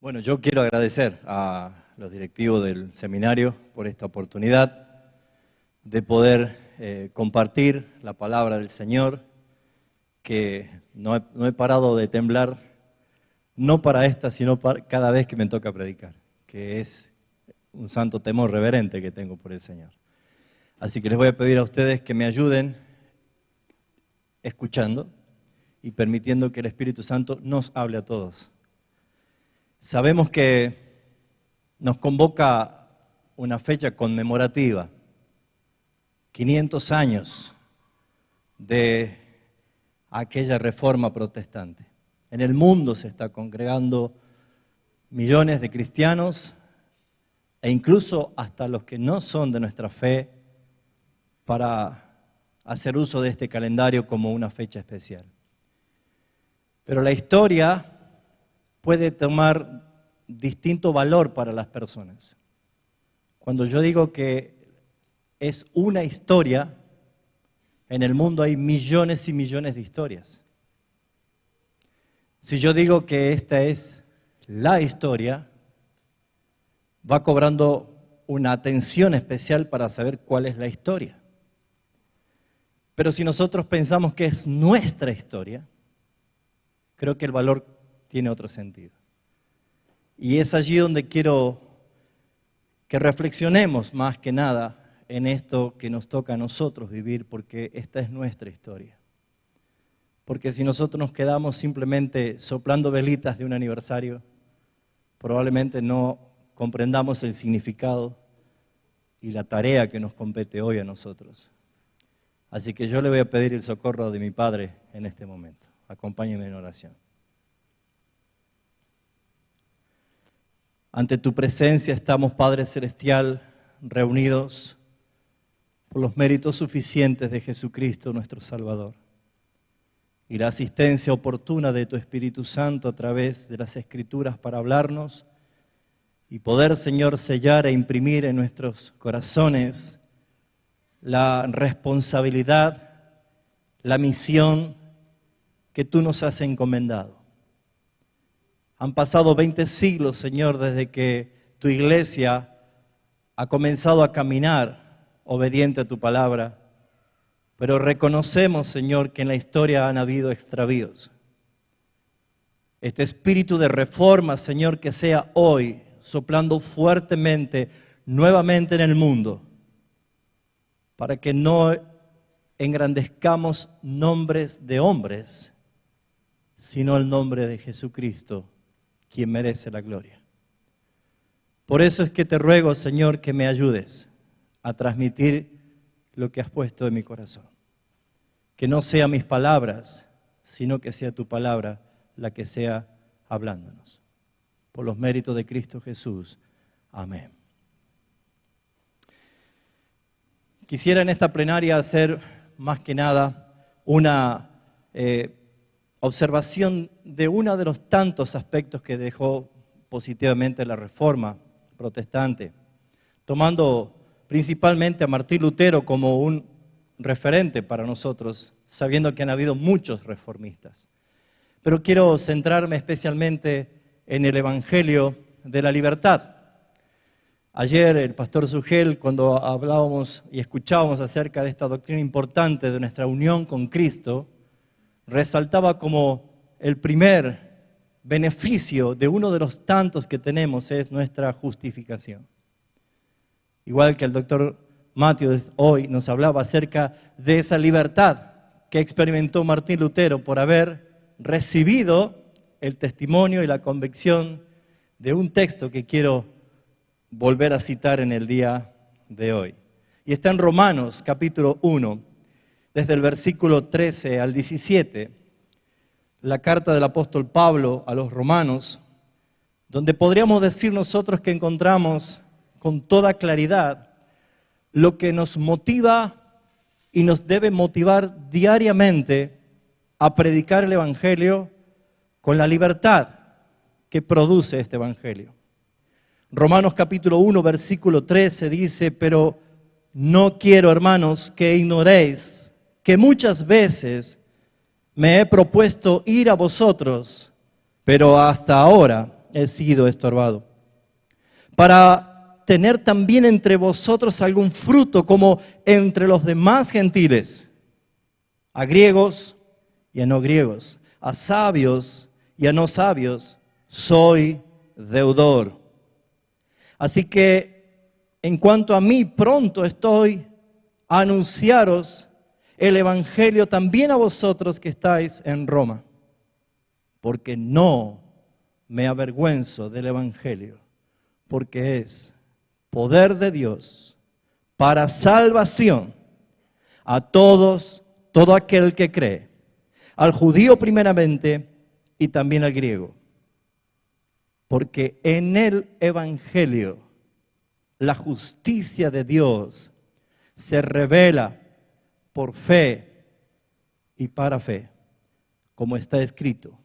Bueno, yo quiero agradecer a los directivos del seminario por esta oportunidad de poder compartir la palabra del Señor, que no he parado de temblar, no para esta, sino para cada vez que me toca predicar, que es un santo temor reverente que tengo por el Señor. Así que les voy a pedir a ustedes que me ayuden escuchando y permitiendo que el Espíritu Santo nos hable a todos. Sabemos que nos convoca una fecha conmemorativa, 500 años de aquella reforma protestante. En el mundo se está congregando millones de cristianos e incluso hasta los que no son de nuestra fe para hacer uso de este calendario como una fecha especial. Pero la historia puede tomar distinto valor para las personas. Cuando yo digo que es una historia, en el mundo hay millones y millones de historias. Si yo digo que esta es la historia, va cobrando una atención especial para saber cuál es la historia. Pero si nosotros pensamos que es nuestra historia, creo que el valor tiene otro sentido. Y es allí donde quiero que reflexionemos más que nada en esto que nos toca a nosotros vivir, porque esta es nuestra historia. Porque si nosotros nos quedamos simplemente soplando velitas de un aniversario, probablemente no comprendamos el significado y la tarea que nos compete hoy a nosotros. Así que yo le voy a pedir el socorro de mi Padre en este momento. Acompáñenme en oración. Ante tu presencia estamos, Padre Celestial, reunidos por los méritos suficientes de Jesucristo, nuestro Salvador, y la asistencia oportuna de tu Espíritu Santo a través de las Escrituras para hablarnos y poder, Señor, sellar e imprimir en nuestros corazones la responsabilidad, la misión que tú nos has encomendado. Han pasado 20 siglos, Señor, desde que tu iglesia ha comenzado a caminar obediente a tu palabra, pero reconocemos, Señor, que en la historia han habido extravíos. Este espíritu de reforma, Señor, que sea hoy soplando fuertemente, nuevamente en el mundo, para que no engrandezcamos nombres de hombres, sino el nombre de Jesucristo, quien merece la gloria. Por eso es que te ruego, Señor, que me ayudes a transmitir lo que has puesto en mi corazón. Que no sean mis palabras, sino que sea tu palabra la que sea hablándonos. Por los méritos de Cristo Jesús. Amén. Quisiera en esta plenaria hacer más que nada una observación de uno de los tantos aspectos que dejó positivamente la Reforma protestante, tomando principalmente a Martín Lutero como un referente para nosotros, sabiendo que han habido muchos reformistas. Pero quiero centrarme especialmente en el Evangelio de la libertad. Ayer el pastor Sugel, cuando hablábamos y escuchábamos acerca de esta doctrina importante de nuestra unión con Cristo, resaltaba como el primer beneficio de uno de los tantos que tenemos es nuestra justificación. Igual que el doctor Matthews hoy nos hablaba acerca de esa libertad que experimentó Martín Lutero por haber recibido el testimonio y la convicción de un texto que quiero volver a citar en el día de hoy. Y está en Romanos capítulo 1, desde el versículo 13 al 17, la carta del apóstol Pablo a los romanos, donde podríamos decir nosotros que encontramos con toda claridad lo que nos motiva y nos debe motivar diariamente a predicar el Evangelio con la libertad que produce este Evangelio. Romanos capítulo 1, versículo 13 dice: pero no quiero, hermanos, que ignoréis que muchas veces me he propuesto ir a vosotros, pero hasta ahora he sido estorbado, para tener también entre vosotros algún fruto como entre los demás gentiles, a griegos y a no griegos, a sabios y a no sabios, soy deudor. Así que en cuanto a mí, pronto estoy a anunciaros el evangelio también a vosotros que estáis en Roma, porque no me avergüenzo del evangelio, porque es poder de Dios para salvación a todos, todo aquel que cree, al judío primeramente y también al griego. Porque en el evangelio la justicia de Dios se revela por fe y para fe, como está escrito,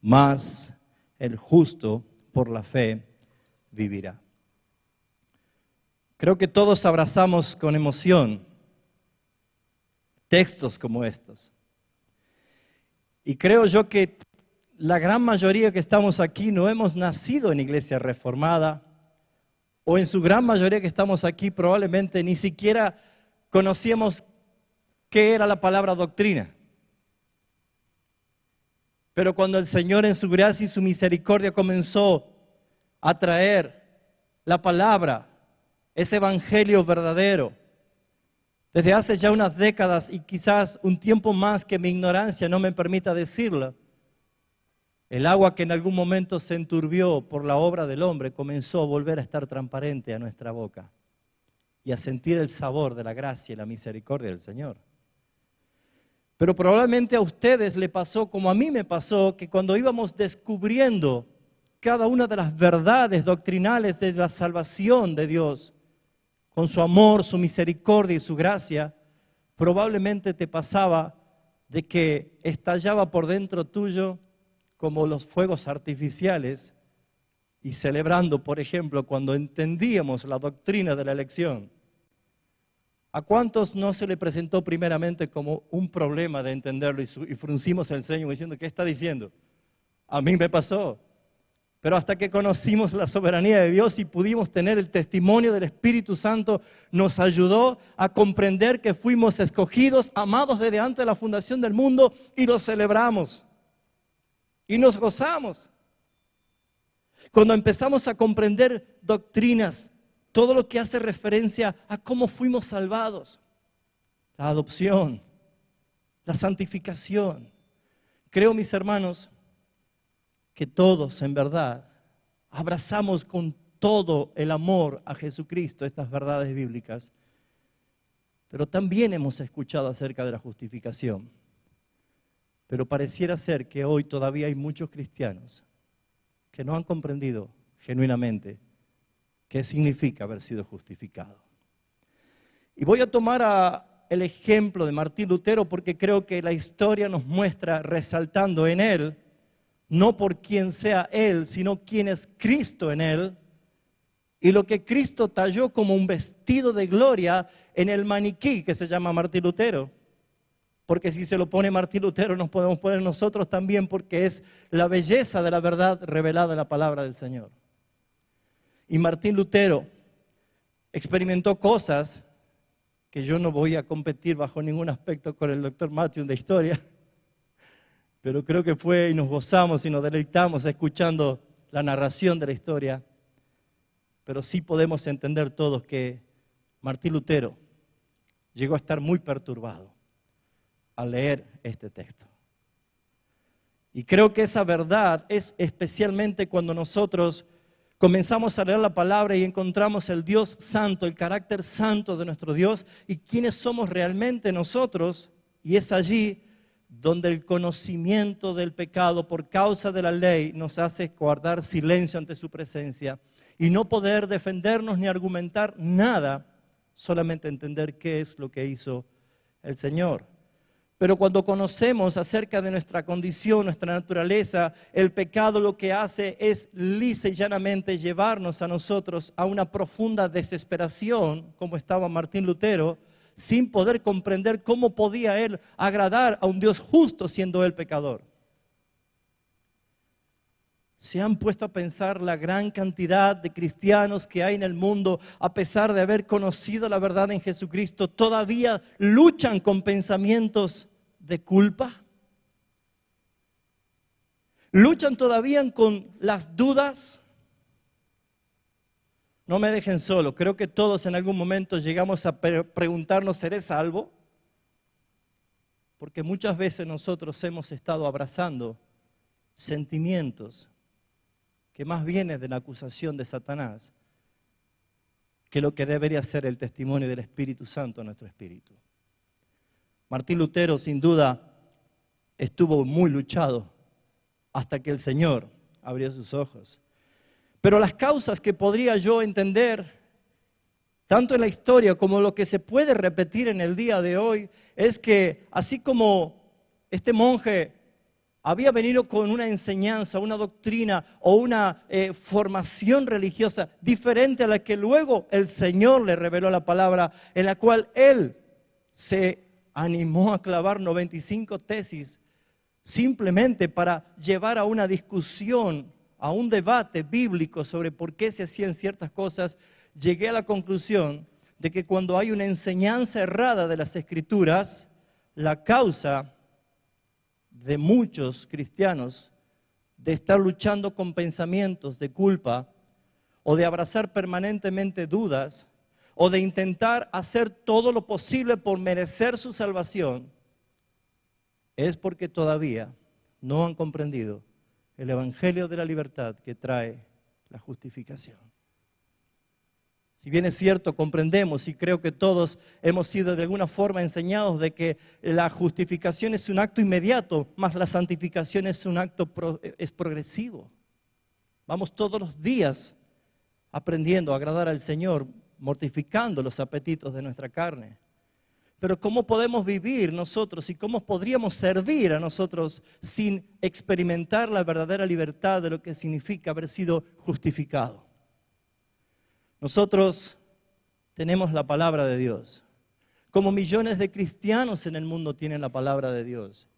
mas el justo por la fe vivirá. Creo que todos abrazamos con emoción textos como estos. Y creo yo que la gran mayoría que estamos aquí no hemos nacido en iglesia reformada, o en su gran mayoría que estamos aquí probablemente ni siquiera conocíamos qué era la palabra doctrina. Pero cuando el Señor en su gracia y su misericordia comenzó a traer la palabra, ese evangelio verdadero, desde hace ya unas décadas y quizás un tiempo más que mi ignorancia no me permita decirlo, el agua que en algún momento se enturbió por la obra del hombre comenzó a volver a estar transparente a nuestra boca y a sentir el sabor de la gracia y la misericordia del Señor. Pero probablemente a ustedes le pasó como a mí me pasó, que cuando íbamos descubriendo cada una de las verdades doctrinales de la salvación de Dios, con su amor, su misericordia y su gracia, probablemente te pasaba de que estallaba por dentro tuyo como los fuegos artificiales y celebrando, por ejemplo, cuando entendíamos la doctrina de la elección. ¿A cuántos no se le presentó primeramente como un problema de entenderlo y fruncimos el ceño diciendo, ¿qué está diciendo? A mí me pasó. Pero hasta que conocimos la soberanía de Dios y pudimos tener el testimonio del Espíritu Santo, nos ayudó a comprender que fuimos escogidos, amados desde antes de la fundación del mundo, y lo celebramos. Y nos gozamos. Cuando empezamos a comprender doctrinas, todo lo que hace referencia a cómo fuimos salvados, la adopción, la santificación. Creo, mis hermanos, que todos en verdad abrazamos con todo el amor a Jesucristo estas verdades bíblicas, pero también hemos escuchado acerca de la justificación. Pero pareciera ser que hoy todavía hay muchos cristianos que no han comprendido genuinamente qué significa haber sido justificado. Y voy a tomar el ejemplo de Martín Lutero porque creo que la historia nos muestra, resaltando en él, no por quién sea él, sino quién es Cristo en él, y lo que Cristo talló como un vestido de gloria en el maniquí que se llama Martín Lutero. Porque si se lo pone Martín Lutero, nos podemos poner nosotros también, porque es la belleza de la verdad revelada en la palabra del Señor. Y Martín Lutero experimentó cosas que yo no voy a competir bajo ningún aspecto con el doctor Matthew de historia, pero creo que fue y nos gozamos y nos deleitamos escuchando la narración de la historia. Pero sí podemos entender todos que Martín Lutero llegó a estar muy perturbado al leer este texto. Y creo que esa verdad es especialmente cuando nosotros comenzamos a leer la palabra y encontramos el Dios santo, el carácter santo de nuestro Dios y quiénes somos realmente nosotros. Y es allí donde el conocimiento del pecado por causa de la ley nos hace guardar silencio ante su presencia y no poder defendernos ni argumentar nada, solamente entender qué es lo que hizo el Señor. Pero cuando conocemos acerca de nuestra condición, nuestra naturaleza, el pecado lo que hace es lisa y llanamente llevarnos a nosotros a una profunda desesperación, como estaba Martín Lutero, sin poder comprender cómo podía él agradar a un Dios justo siendo él pecador. ¿Se han puesto a pensar la gran cantidad de cristianos que hay en el mundo, a pesar de haber conocido la verdad en Jesucristo, todavía luchan con pensamientos de culpa? ¿Luchan todavía con las dudas? No me dejen solo. Creo que todos en algún momento llegamos a preguntarnos, ¿seré salvo? Porque muchas veces nosotros hemos estado abrazando sentimientos que más vienen de la acusación de Satanás que lo que debería ser el testimonio del Espíritu Santo en nuestro espíritu. Martín Lutero, sin duda, estuvo muy luchado hasta que el Señor abrió sus ojos. Pero las causas que podría yo entender, tanto en la historia como lo que se puede repetir en el día de hoy, es que así como este monje había venido con una enseñanza, una doctrina o una formación religiosa diferente a la que luego el Señor le reveló la palabra, en la cual él se animó a clavar 95 tesis simplemente para llevar a una discusión, a un debate bíblico sobre por qué se hacían ciertas cosas. Llegué a la conclusión de que cuando hay una enseñanza errada de las Escrituras, la causa de muchos cristianos de estar luchando con pensamientos de culpa o de abrazar permanentemente dudas o de intentar hacer todo lo posible por merecer su salvación, es porque todavía no han comprendido el evangelio de la libertad que trae la justificación. Si bien es cierto, comprendemos y creo que todos hemos sido de alguna forma enseñados de que la justificación es un acto inmediato, más la santificación es un acto progresivo. Vamos todos los días aprendiendo a agradar al Señor, mortificando los apetitos de nuestra carne. Pero ¿cómo podemos vivir nosotros y cómo podríamos servir a nosotros sin experimentar la verdadera libertad de lo que significa haber sido justificado? Nosotros tenemos la palabra de Dios, como millones de cristianos en el mundo tienen la palabra de Dios.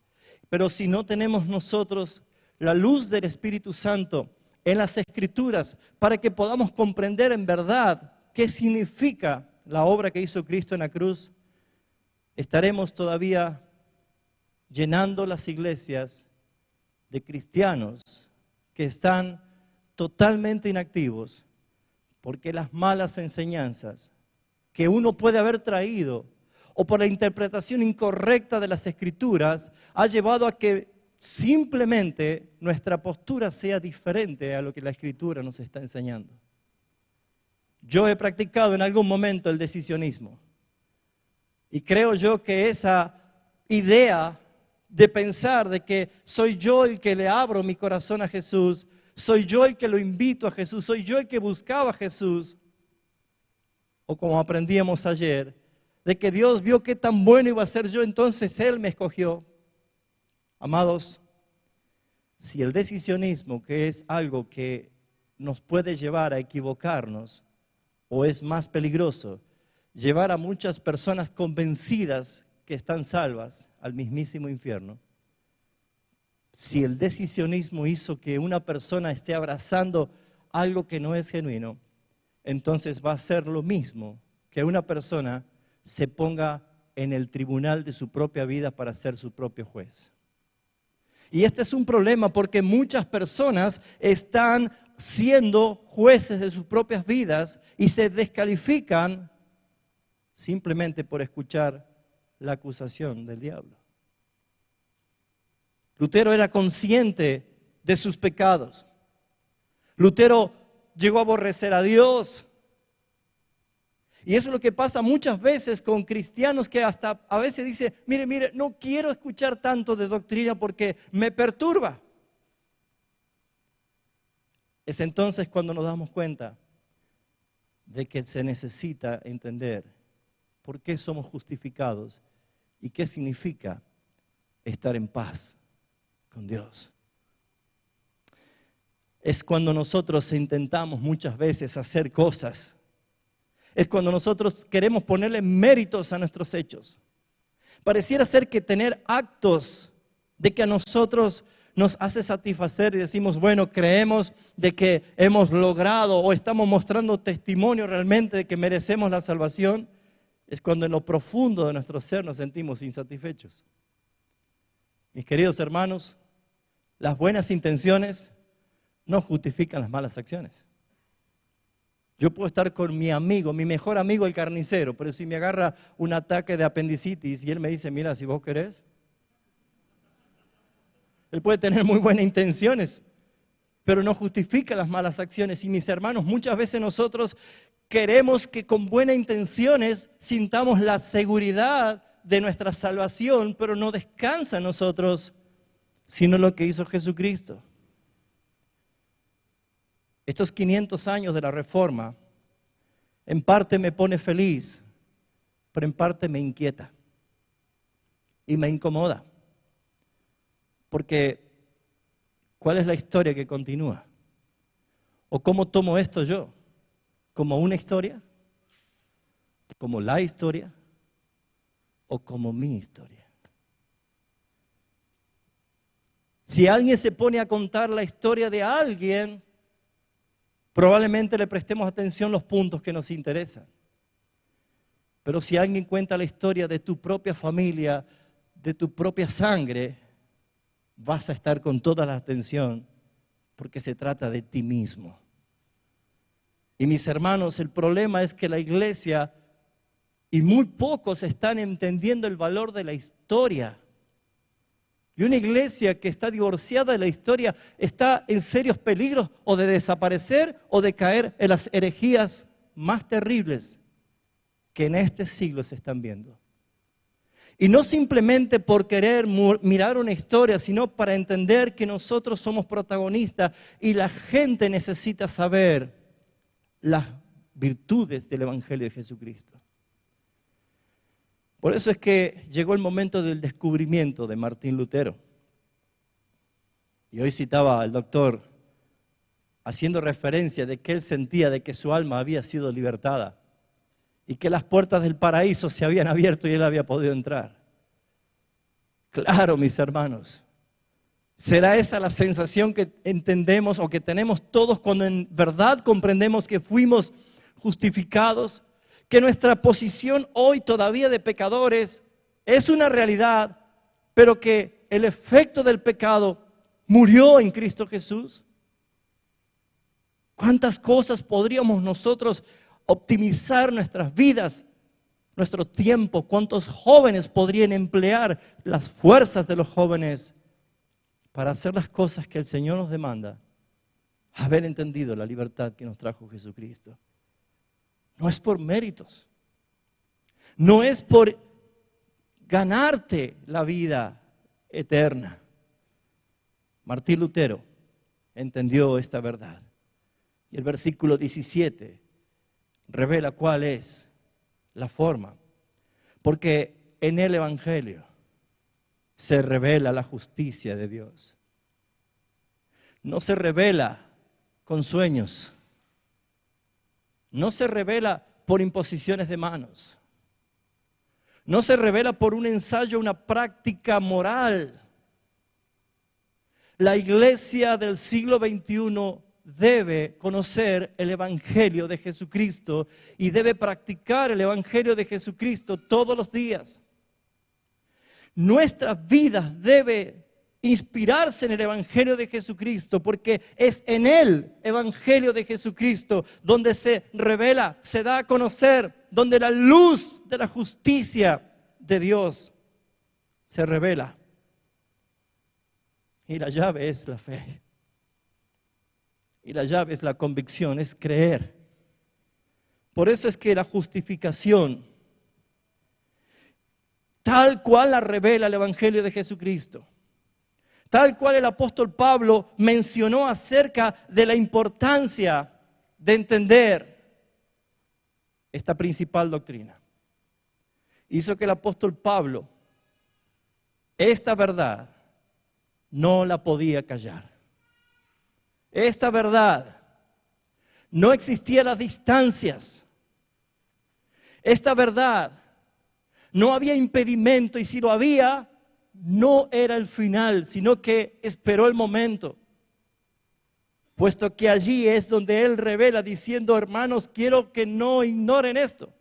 Pero si no tenemos nosotros la luz del Espíritu Santo en las Escrituras para que podamos comprender en verdad qué significa la obra que hizo Cristo en la cruz, estaremos todavía llenando las iglesias de cristianos que están totalmente inactivos, porque las malas enseñanzas que uno puede haber traído o por la interpretación incorrecta de las Escrituras ha llevado a que simplemente nuestra postura sea diferente a lo que la Escritura nos está enseñando. Yo he practicado en algún momento el decisionismo y creo yo que esa idea de pensar de que soy yo el que le abro mi corazón a Jesús, soy yo el que lo invito a Jesús, soy yo el que buscaba a Jesús. O como aprendíamos ayer, de que Dios vio qué tan bueno iba a ser yo, entonces Él me escogió. Amados, si el decisionismo, que es algo que nos puede llevar a equivocarnos, o es más peligroso, llevar a muchas personas convencidas que están salvas al mismísimo infierno, si el decisionismo hizo que una persona esté abrazando algo que no es genuino, entonces va a ser lo mismo que una persona se ponga en el tribunal de su propia vida para ser su propio juez. Y este es un problema porque muchas personas están siendo jueces de sus propias vidas y se descalifican simplemente por escuchar la acusación del diablo. Lutero era consciente de sus pecados. Lutero llegó a aborrecer a Dios. Y eso es lo que pasa muchas veces con cristianos que hasta a veces dicen, mire, no quiero escuchar tanto de doctrina porque me perturba. Es entonces cuando nos damos cuenta de que se necesita entender por qué somos justificados y qué significa estar en paz con Dios. Es cuando nosotros intentamos muchas veces hacer cosas. Es cuando nosotros queremos ponerle méritos a nuestros hechos. Pareciera ser que tener actos de que a nosotros nos hace satisfacer y decimos, bueno, creemos de que hemos logrado o estamos mostrando testimonio realmente de que merecemos la salvación, es cuando en lo profundo de nuestro ser nos sentimos insatisfechos. Mis queridos hermanos, las buenas intenciones no justifican las malas acciones. Yo puedo estar con mi amigo, mi mejor amigo el carnicero, pero si me agarra un ataque de apendicitis y él me dice, mira, si vos querés, él puede tener muy buenas intenciones, pero no justifica las malas acciones. Y mis hermanos, muchas veces nosotros queremos que con buenas intenciones sintamos la seguridad de nuestra salvación, pero no descansa en nosotros, sino lo que hizo Jesucristo. Estos 500 años de la Reforma, en parte me pone feliz, pero en parte me inquieta y me incomoda. Porque, ¿cuál es la historia que continúa? ¿O cómo tomo esto yo? ¿Como una historia? ¿Como la historia? ¿O como mi historia? Si alguien se pone a contar la historia de alguien, probablemente le prestemos atención los puntos que nos interesan. Pero si alguien cuenta la historia de tu propia familia, de tu propia sangre, vas a estar con toda la atención porque se trata de ti mismo. Y mis hermanos, el problema es que la iglesia y muy pocos están entendiendo el valor de la historia. Y una iglesia que está divorciada de la historia está en serios peligros o de desaparecer o de caer en las herejías más terribles que en este siglo se están viendo. Y no simplemente por querer mirar una historia, sino para entender que nosotros somos protagonistas y la gente necesita saber las virtudes del Evangelio de Jesucristo. Por eso es que llegó el momento del descubrimiento de Martín Lutero. Y hoy citaba al doctor haciendo referencia de que él sentía de que su alma había sido libertada y que las puertas del paraíso se habían abierto y él había podido entrar. Claro, mis hermanos, ¿será esa la sensación que entendemos o que tenemos todos cuando en verdad comprendemos que fuimos justificados? Que nuestra posición hoy todavía de pecadores es una realidad, pero que el efecto del pecado murió en Cristo Jesús. ¿Cuántas cosas podríamos nosotros optimizar nuestras vidas, nuestro tiempo? ¿Cuántos jóvenes podrían emplear las fuerzas de los jóvenes para hacer las cosas que el Señor nos demanda? Haber entendido la libertad que nos trajo Jesucristo. No es por méritos, no es por ganarte la vida eterna. Martín Lutero entendió esta verdad. Y el versículo 17 revela cuál es la forma. Porque en el Evangelio se revela la justicia de Dios. No se revela con sueños. No se revela por imposiciones de manos. No se revela por un ensayo, una práctica moral. La iglesia del siglo XXI debe conocer el Evangelio de Jesucristo y debe practicar el Evangelio de Jesucristo todos los días. Nuestras vidas deben inspirarse en el Evangelio de Jesucristo, porque es en el Evangelio de Jesucristo donde se revela, se da a conocer, donde la luz de la justicia de Dios se revela. Y la llave es la fe. Y la llave es la convicción, es creer. Por eso es que la justificación, tal cual la revela el Evangelio de Jesucristo, tal cual el apóstol Pablo mencionó acerca de la importancia de entender esta principal doctrina, hizo que el apóstol Pablo esta verdad no la podía callar. Esta verdad no existían las distancias. Esta verdad no había impedimento, y si lo había, no era el final, sino que esperó el momento. Puesto que allí es donde él revela diciendo, hermanos, quiero que no ignoren esto,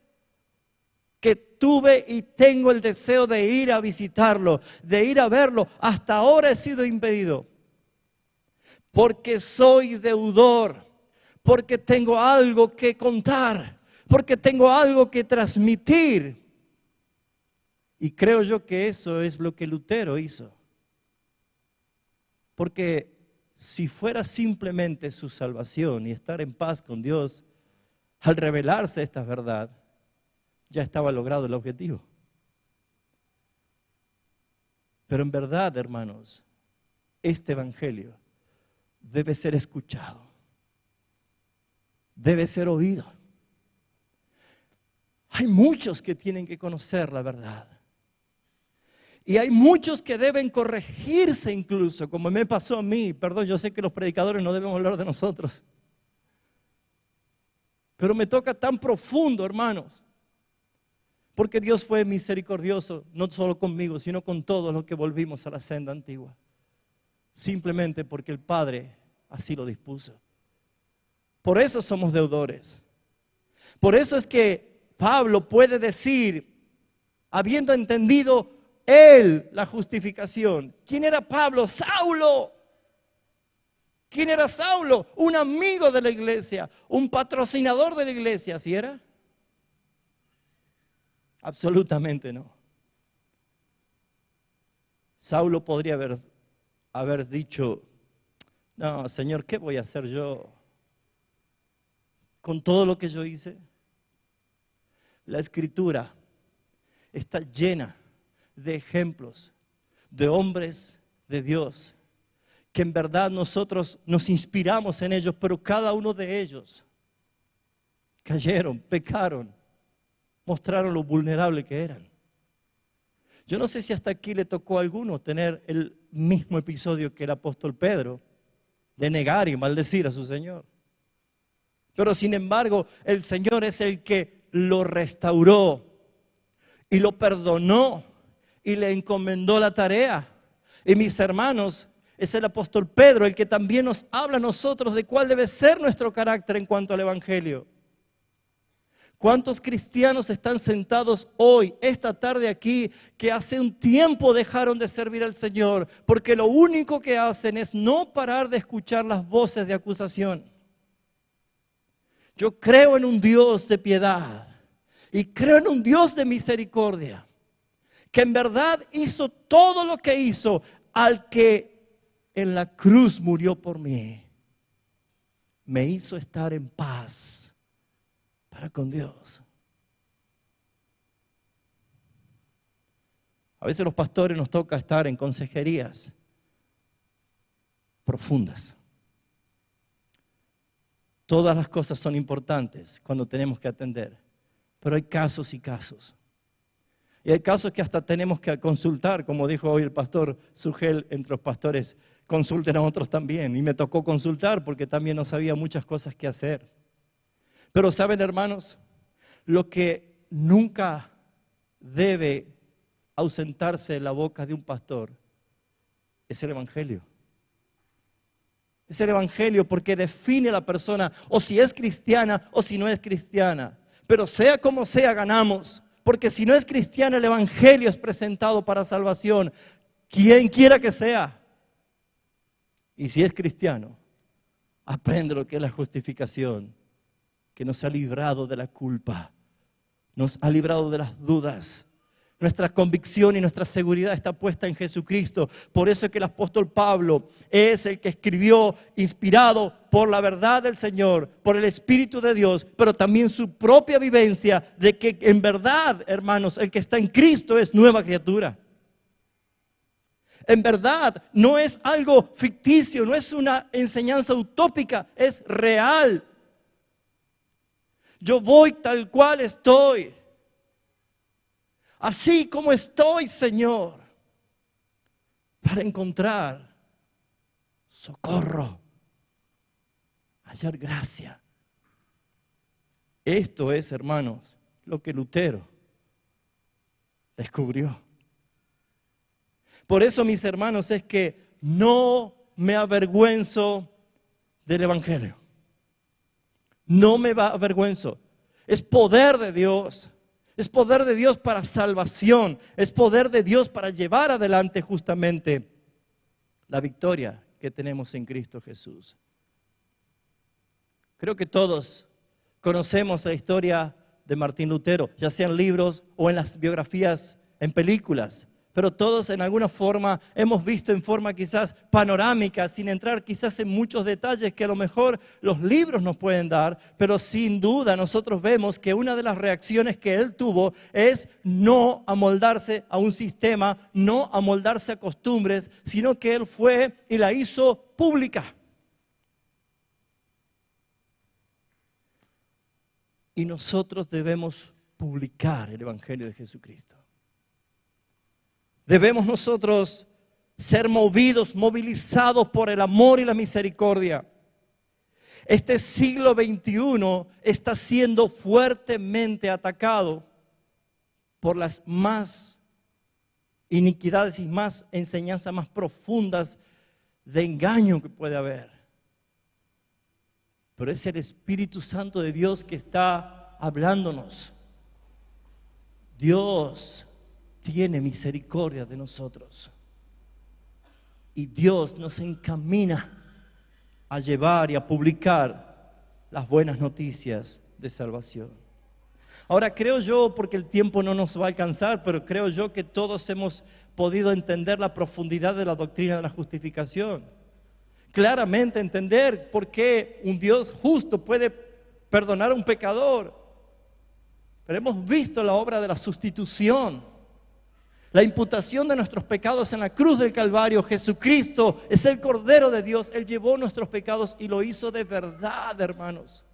que tuve y tengo el deseo de ir a visitarlo, de ir a verlo. Hasta ahora he sido impedido, porque soy deudor, porque tengo algo que contar, porque tengo algo que transmitir. Y creo yo que eso es lo que Lutero hizo. Porque si fuera simplemente su salvación y estar en paz con Dios, al revelarse esta verdad, ya estaba logrado el objetivo. Pero en verdad, hermanos, este evangelio debe ser escuchado, debe ser oído. Hay muchos que tienen que conocer la verdad. Y hay muchos que deben corregirse incluso, como me pasó a mí. Perdón, yo sé que los predicadores no debemos hablar de nosotros. Pero me toca tan profundo, hermanos. Porque Dios fue misericordioso, no solo conmigo, sino con todos los que volvimos a la senda antigua. Simplemente porque el Padre así lo dispuso. Por eso somos deudores. Por eso es que Pablo puede decir, habiendo entendido él la justificación. ¿Quién era Pablo? ¡Saulo! ¿Quién era Saulo? Un amigo de la iglesia, un patrocinador de la iglesia, ¿sí era? Absolutamente no. Saulo podría haber dicho, no, Señor, ¿qué voy a hacer yo con todo lo que yo hice? La Escritura está llena de ejemplos de hombres de Dios, que en verdad nosotros nos inspiramos en ellos, pero cada uno de ellos cayeron, pecaron, mostraron lo vulnerable que eran. Yo no sé si hasta aquí le tocó a alguno tener el mismo episodio que el apóstol Pedro, de negar y maldecir a su Señor. Pero sin embargo, el Señor es el que lo restauró y lo perdonó y le encomendó la tarea. Y mis hermanos, es el apóstol Pedro el que también nos habla a nosotros de cuál debe ser nuestro carácter en cuanto al evangelio. ¿Cuántos cristianos están sentados hoy, esta tarde aquí, que hace un tiempo dejaron de servir al Señor? Porque lo único que hacen es no parar de escuchar las voces de acusación. Yo creo en un Dios de piedad y creo en un Dios de misericordia, que en verdad hizo todo lo que hizo al que en la cruz murió por mí. Me hizo estar en paz para con Dios. A veces los pastores nos toca estar en consejerías profundas. Todas las cosas son importantes cuando tenemos que atender, pero hay casos y casos. Y hay casos que hasta tenemos que consultar, como dijo hoy el pastor Sugel, entre los pastores, consulten a otros también. Y me tocó consultar porque también no sabía muchas cosas que hacer. Pero saben, hermanos, lo que nunca debe ausentarse de la boca de un pastor es el evangelio. Es el evangelio porque define a la persona, o si es cristiana o si no es cristiana. Pero sea como sea, ganamos. Porque si no es cristiano, el evangelio es presentado para salvación, quien quiera que sea. Y si es cristiano, aprende lo que es la justificación, que nos ha librado de la culpa, nos ha librado de las dudas. Nuestra convicción y nuestra seguridad está puesta en Jesucristo. Por eso es que el apóstol Pablo es el que escribió, inspirado por la verdad del Señor, por el Espíritu de Dios, pero también su propia vivencia de que en verdad, hermanos, el que está en Cristo es nueva criatura. En verdad, no es algo ficticio, no es una enseñanza utópica, es real. Yo voy tal cual estoy. Así como estoy, Señor, para encontrar socorro, hallar gracia. Esto es, hermanos, lo que Lutero descubrió. Por eso, mis hermanos, es que no me avergüenzo del Evangelio. No me avergüenzo. Es poder de Dios. Es poder de Dios para salvación. Es poder de Dios para llevar adelante justamente la victoria que tenemos en Cristo Jesús. Creo que todos conocemos la historia de Martín Lutero, ya sea en libros o en las biografías, en películas. Pero todos en alguna forma hemos visto en forma quizás panorámica, sin entrar quizás en muchos detalles que a lo mejor los libros nos pueden dar, pero sin duda nosotros vemos que una de las reacciones que él tuvo es no amoldarse a un sistema, no amoldarse a costumbres, sino que él fue y la hizo pública. Y nosotros debemos publicar el Evangelio de Jesucristo. Debemos nosotros ser movidos, movilizados por el amor y la misericordia. Este siglo XXI está siendo fuertemente atacado por las más iniquidades y más enseñanzas más profundas de engaño que puede haber. Pero es el Espíritu Santo de Dios que está hablándonos. Dios tiene misericordia de nosotros. Y Dios nos encamina a llevar y a publicar las buenas noticias de salvación. Ahora creo yo, porque el tiempo no nos va a alcanzar, pero creo yo que todos hemos podido entender la profundidad de la doctrina de la justificación. Claramente entender por qué un Dios justo puede perdonar a un pecador. Pero hemos visto la obra de la sustitución. La imputación de nuestros pecados en la cruz del Calvario. Jesucristo es el Cordero de Dios. Él llevó nuestros pecados y lo hizo de verdad, hermanos.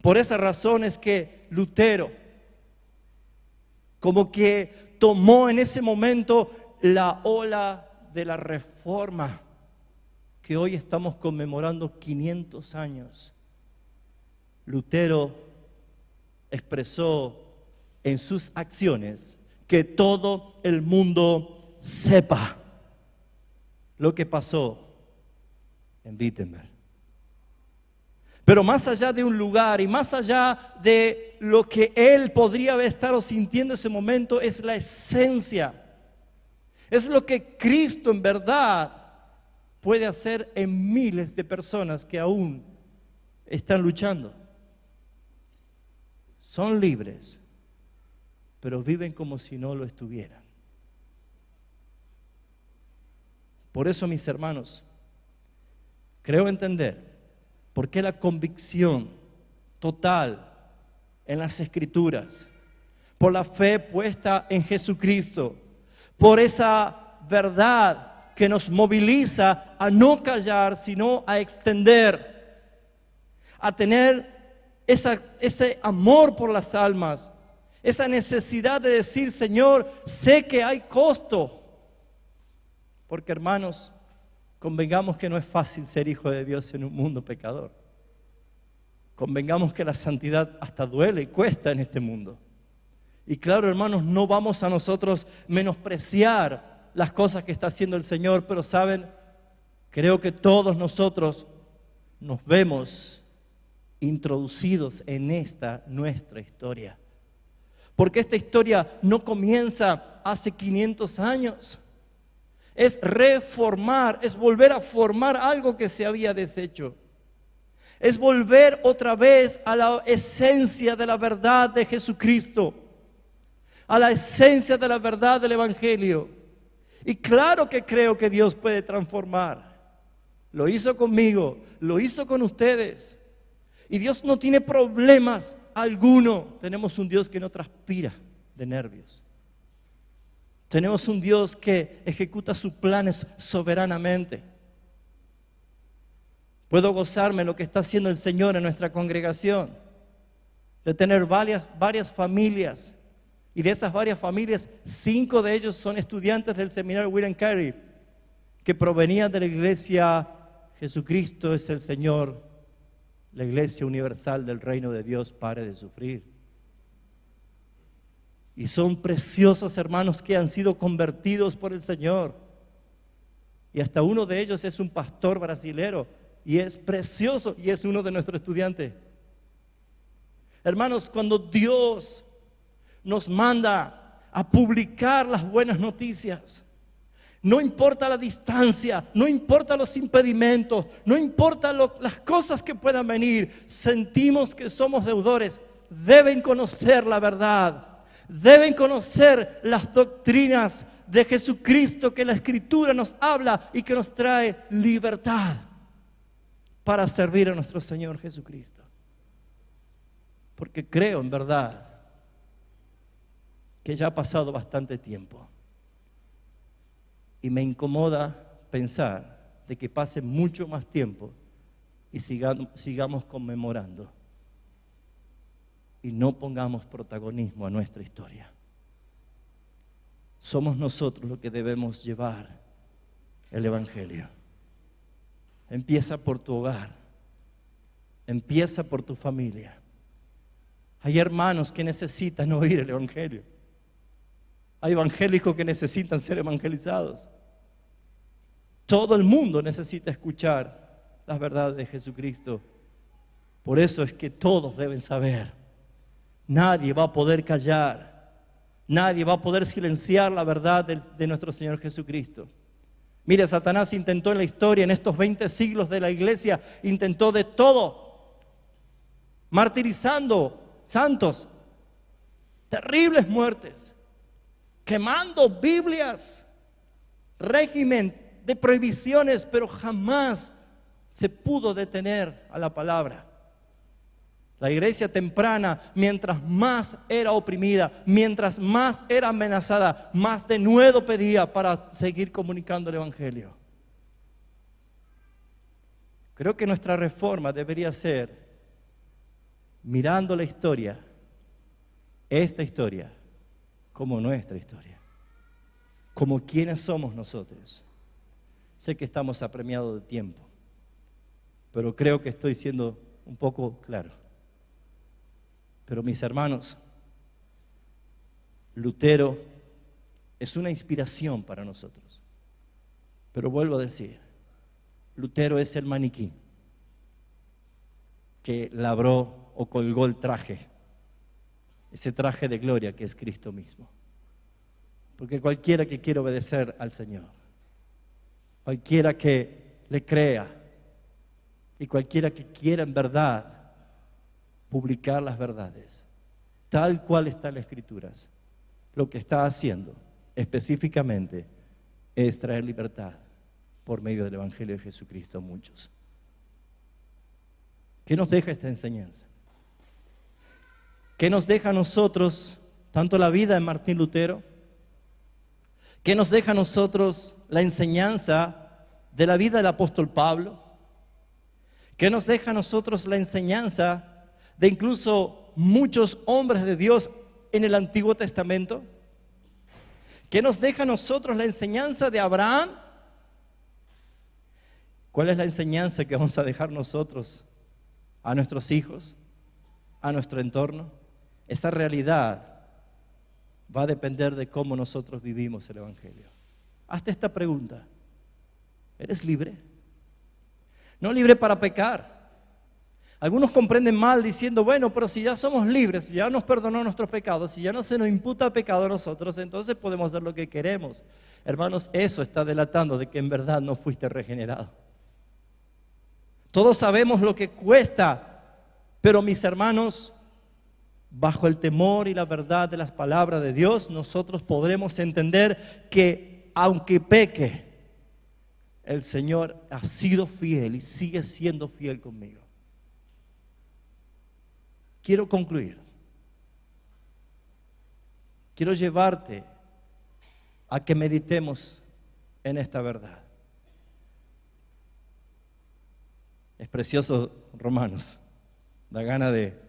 Por esa razón es que Lutero, como que tomó en ese momento la ola de la Reforma, que hoy estamos conmemorando 500 años. Lutero expresó en sus acciones que todo el mundo sepa lo que pasó en Wittenberg. Pero más allá de un lugar y más allá de lo que él podría haber estado sintiendo en ese momento, es la esencia. Es lo que Cristo en verdad puede hacer en miles de personas que aún están luchando. Son libres, pero viven como si no lo estuvieran. Por eso, mis hermanos, creo entender por qué la convicción total en las Escrituras, por la fe puesta en Jesucristo, por esa verdad que nos moviliza a no callar, sino a extender, a tener ese amor por las almas, esa necesidad de decir, Señor, sé que hay costo. Porque, hermanos, convengamos que no es fácil ser hijo de Dios en un mundo pecador. Convengamos que la santidad hasta duele y cuesta en este mundo. Y claro, hermanos, no vamos a nosotros menospreciar las cosas que está haciendo el Señor, pero saben, creo que todos nosotros nos vemos introducidos en esta nuestra historia. Porque esta historia no comienza hace 500 años. Es reformar, es volver a formar algo que se había deshecho. Es volver otra vez a la esencia de la verdad de Jesucristo, a la esencia de la verdad del Evangelio. Y claro que creo que Dios puede transformar. Lo hizo conmigo, lo hizo con ustedes. Y Dios no tiene problemas alguno. Tenemos un Dios que no transpira de nervios. Tenemos un Dios que ejecuta sus planes soberanamente. Puedo gozarme en lo que está haciendo el Señor en nuestra congregación, de tener varias familias, y de esas varias familias, 5 de ellos son estudiantes del seminario William Carey, que provenían de la iglesia Jesucristo es el Señor, la iglesia universal del reino de Dios. Pare de sufrir. Y son preciosos hermanos que han sido convertidos por el Señor. Y hasta uno de ellos es un pastor brasilero y es precioso y es uno de nuestros estudiantes. Hermanos, cuando Dios nos manda a publicar las buenas noticias, no importa la distancia, no importa los impedimentos, no importa las cosas que puedan venir, sentimos que somos deudores. Deben conocer la verdad, deben conocer las doctrinas de Jesucristo que la Escritura nos habla y que nos trae libertad para servir a nuestro Señor Jesucristo. Porque creo en verdad que ya ha pasado bastante tiempo y me incomoda pensar de que pase mucho más tiempo y sigamos conmemorando y no pongamos protagonismo a nuestra historia. Somos nosotros los que debemos llevar el Evangelio. Empieza por tu hogar, empieza por tu familia. Hay hermanos que necesitan oír el Evangelio. Hay evangélicos que necesitan ser evangelizados. Todo el mundo necesita escuchar las verdades de Jesucristo. Por eso es que todos deben saber. Nadie va a poder callar. Nadie va a poder silenciar la verdad de nuestro Señor Jesucristo. Mire, Satanás intentó en la historia, en estos 20 siglos de la iglesia, intentó de todo, martirizando santos, terribles muertes, quemando Biblias, régimen de prohibiciones, pero jamás se pudo detener a la palabra. La iglesia temprana, mientras más era oprimida, mientras más era amenazada, más denuedo pedía para seguir comunicando el Evangelio. Creo que nuestra reforma debería ser, mirando la historia, esta historia, como nuestra historia, como quienes somos nosotros. Sé que estamos apremiados de tiempo, pero creo que estoy siendo un poco claro. Pero mis hermanos, Lutero es una inspiración para nosotros. Pero vuelvo a decir, Lutero es el maniquí que labró o colgó el traje, ese traje de gloria que es Cristo mismo. Porque cualquiera que quiera obedecer al Señor, cualquiera que le crea y cualquiera que quiera en verdad publicar las verdades, tal cual está en las Escrituras, lo que está haciendo específicamente es traer libertad por medio del Evangelio de Jesucristo a muchos. ¿Qué nos deja esta enseñanza? ¿Qué nos deja a nosotros tanto la vida de Martín Lutero? ¿Qué nos deja a nosotros la enseñanza de la vida del apóstol Pablo? ¿Qué nos deja a nosotros la enseñanza de incluso muchos hombres de Dios en el Antiguo Testamento? ¿Qué nos deja a nosotros la enseñanza de Abraham? ¿Cuál es la enseñanza que vamos a dejar nosotros a nuestros hijos, a nuestro entorno? Esa realidad va a depender de cómo nosotros vivimos el Evangelio. Hazte esta pregunta: ¿eres libre? No libre para pecar. Algunos comprenden mal diciendo, bueno, pero si ya somos libres, si ya nos perdonó nuestros pecados, si ya no se nos imputa pecado a nosotros, entonces podemos hacer lo que queremos. Hermanos, eso está delatando de que en verdad no fuiste regenerado. Todos sabemos lo que cuesta, pero mis hermanos, bajo el temor y la verdad de las palabras de Dios, nosotros podremos entender que aunque peque, el Señor ha sido fiel y sigue siendo fiel conmigo. Quiero concluir. Quiero llevarte a que meditemos en esta verdad. Es precioso Romanos. Da gana de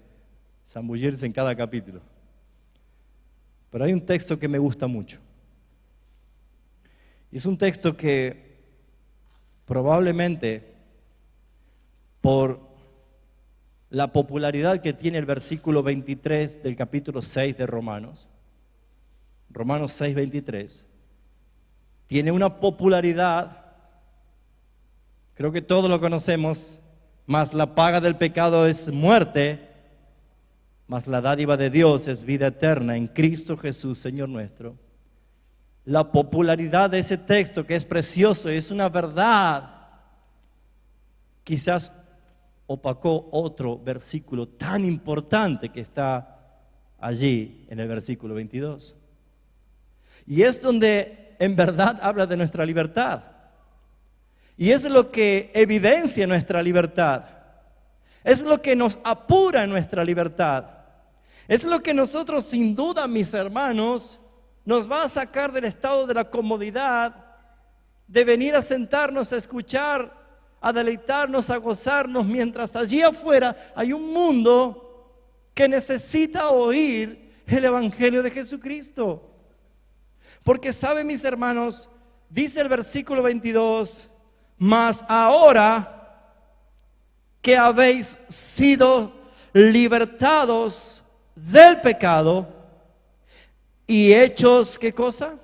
zambullirse en cada capítulo. Pero hay un texto que me gusta mucho. Y es un texto que probablemente por la popularidad que tiene el versículo 23 del capítulo 6 de Romanos, Romanos 6:23, tiene una popularidad, creo que todos lo conocemos, mas la paga del pecado es muerte, mas la dádiva de Dios es vida eterna en Cristo Jesús, Señor nuestro. La popularidad de ese texto, que es precioso, es una verdad, quizás opacó otro versículo tan importante que está allí en el versículo 22. Y es donde en verdad habla de nuestra libertad. Y es lo que evidencia nuestra libertad. Es lo que nos apura en nuestra libertad. Es lo que nosotros, sin duda, mis hermanos, nos va a sacar del estado de la comodidad, de venir a sentarnos a escuchar, a deleitarnos, a gozarnos, mientras allí afuera hay un mundo que necesita oír el Evangelio de Jesucristo. Porque saben, mis hermanos, dice el versículo 22, mas ahora que habéis sido libertados del pecado y hechos, ¿qué cosa?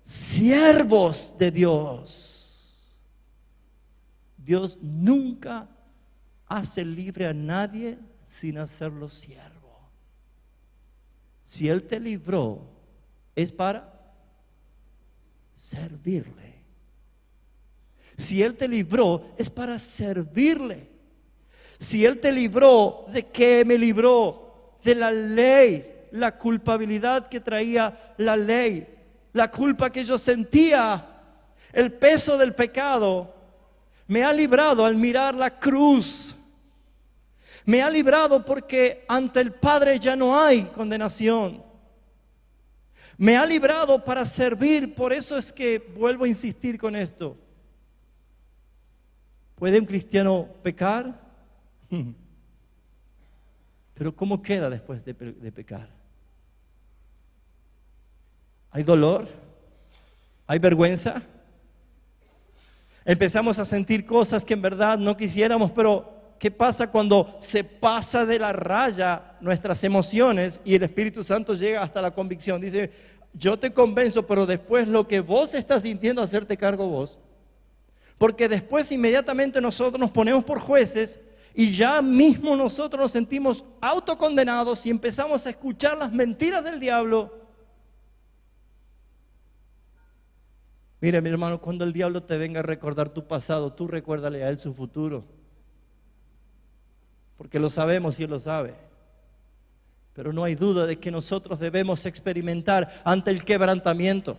Siervos de Dios. Dios nunca hace libre a nadie sin hacerlo siervo. Si Él te libró, es para servirle. Si Él te libró, es para servirle. Si Él te libró, ¿de qué me libró? De la ley, la culpabilidad que traía la ley, la culpa que yo sentía, el peso del pecado. Me ha librado al mirar la cruz. Me ha librado porque ante el Padre ya no hay condenación. Me ha librado para servir. Por eso es que vuelvo a insistir con esto. ¿Puede un cristiano pecar? Pero ¿cómo queda después de pecar? ¿Hay dolor? ¿Hay vergüenza? Empezamos a sentir cosas que en verdad no quisiéramos, pero ¿qué pasa cuando se pasa de la raya nuestras emociones y el Espíritu Santo llega hasta la convicción? Dice, yo te convenzo, pero después lo que vos estás sintiendo, hacerte cargo vos. Porque después inmediatamente nosotros nos ponemos por jueces y ya mismo nosotros nos sentimos autocondenados y empezamos a escuchar las mentiras del diablo. Mira, mi hermano, cuando el diablo te venga a recordar tu pasado, tú recuérdale a él su futuro. Porque lo sabemos y él lo sabe. Pero no hay duda de que nosotros debemos experimentar ante el quebrantamiento,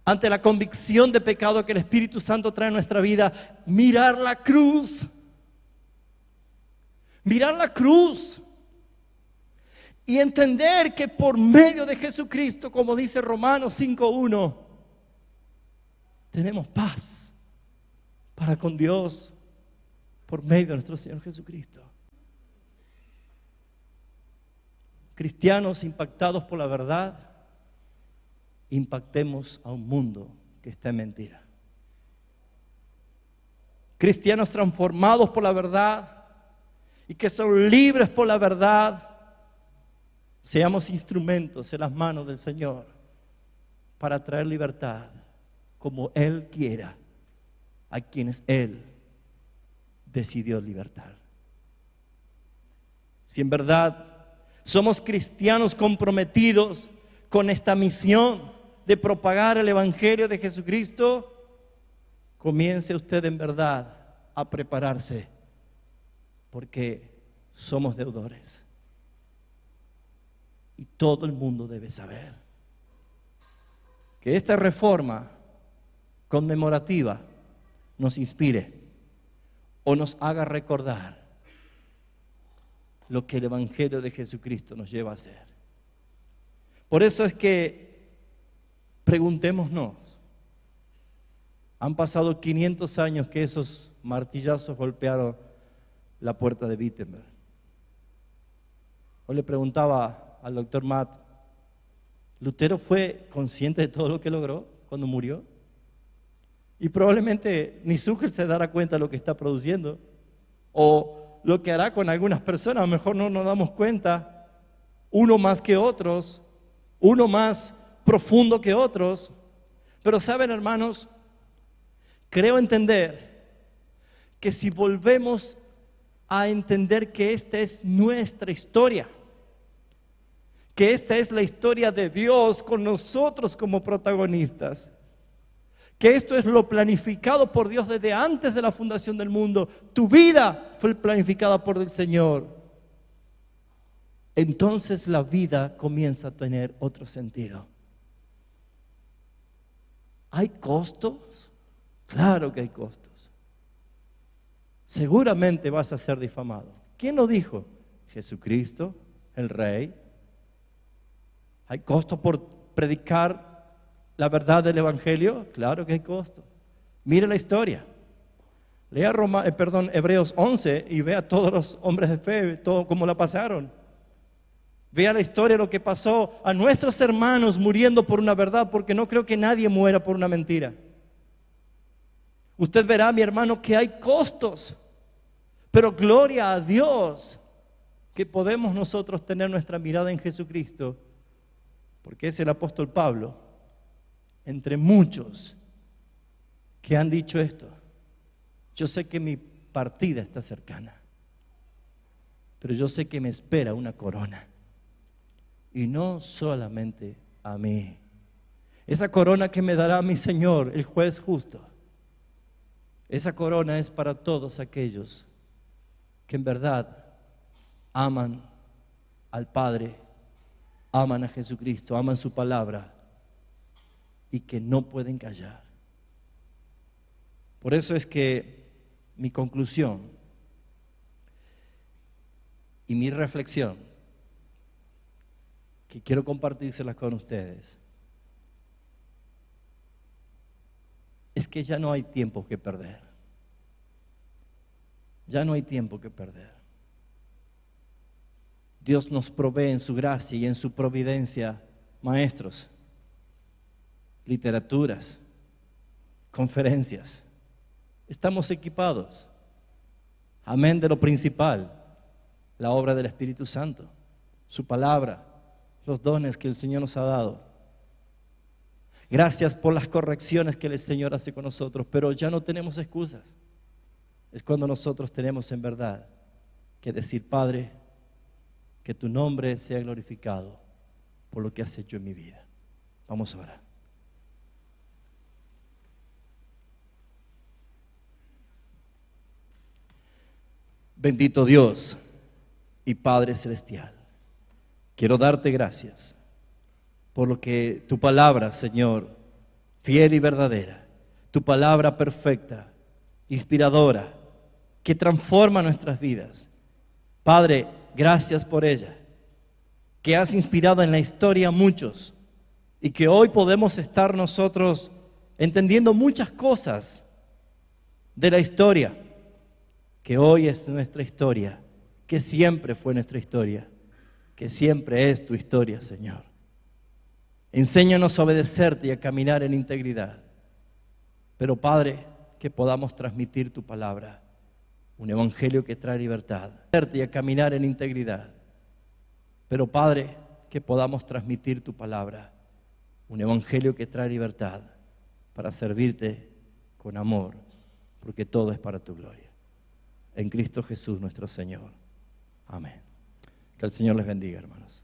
ante la convicción de pecado que el Espíritu Santo trae en nuestra vida, mirar la cruz. Mirar la cruz. Y entender que por medio de Jesucristo, como dice Romanos 5:1, tenemos paz para con Dios por medio de nuestro Señor Jesucristo. Cristianos impactados por la verdad, impactemos a un mundo que está en mentira. Cristianos transformados por la verdad y que son libres por la verdad, seamos instrumentos en las manos del Señor para traer libertad como Él quiera a quienes Él decidió libertar. Si en verdad somos cristianos comprometidos con esta misión de propagar el Evangelio de Jesucristo, comience usted en verdad a prepararse, porque somos deudores. Y todo el mundo debe saber que esta reforma conmemorativa nos inspire o nos haga recordar lo que el Evangelio de Jesucristo nos lleva a hacer. Por eso es que preguntémonos, han pasado 500 años que esos martillazos golpearon la puerta de Wittenberg. Hoy le preguntaba al doctor Matt, ¿Lutero fue consciente de todo lo que logró cuando murió? Y probablemente ni Husserl se dará cuenta de lo que está produciendo, o lo que hará con algunas personas, a lo mejor no nos damos cuenta, uno más que otros, uno más profundo que otros. Pero saben, hermanos, creo entender que si volvemos a entender que esta es nuestra historia, que esta es la historia de Dios con nosotros como protagonistas, que esto es lo planificado por Dios desde antes de la fundación del mundo, tu vida fue planificada por el Señor, entonces la vida comienza a tener otro sentido. ¿Hay costos? Claro que hay costos. Seguramente vas a ser difamado. ¿Quién lo dijo? Jesucristo, el Rey. ¿Hay costo por predicar la verdad del Evangelio? Claro que hay costo. Mire la historia. Lea Hebreos 11 y vea a todos los hombres de fe, todo cómo la pasaron. Vea la historia, lo que pasó a nuestros hermanos muriendo por una verdad, porque no creo que nadie muera por una mentira. Usted verá, mi hermano, que hay costos, pero gloria a Dios que podemos nosotros tener nuestra mirada en Jesucristo, porque es el apóstol Pablo, entre muchos que han dicho esto. Yo sé que mi partida está cercana, pero yo sé que me espera una corona. Y no solamente a mí. Esa corona que me dará mi Señor, el juez justo. Esa corona es para todos aquellos que en verdad aman al Padre, aman a Jesucristo, aman su palabra y que no pueden callar. Por eso es que mi conclusión y mi reflexión, que quiero compartírselas con ustedes, es que ya no hay tiempo que perder. Ya no hay tiempo que perder. Dios nos provee en su gracia y en su providencia maestros, literaturas, conferencias. Estamos equipados. Amén de lo principal, la obra del Espíritu Santo, su palabra, los dones que el Señor nos ha dado. Gracias por las correcciones que el Señor hace con nosotros, pero ya no tenemos excusas. Es cuando nosotros tenemos en verdad que decir: Padre, que tu nombre sea glorificado por lo que has hecho en mi vida. Vamos a orar. Bendito Dios y Padre Celestial, quiero darte gracias por lo que tu palabra, Señor, fiel y verdadera, tu palabra perfecta, inspiradora, que transforma nuestras vidas. Padre, gracias por ella, que has inspirado en la historia a muchos y que hoy podemos estar nosotros entendiendo muchas cosas de la historia, que hoy es nuestra historia, que siempre fue nuestra historia, que siempre es tu historia, Señor. Enséñanos a obedecerte y a caminar en integridad. Pero Padre, que podamos transmitir tu palabra, un evangelio que trae libertad. Y a caminar en integridad. Pero Padre, que podamos transmitir tu palabra, un evangelio que trae libertad, para servirte con amor, porque todo es para tu gloria. En Cristo Jesús nuestro Señor. Amén. Que el Señor les bendiga, hermanos.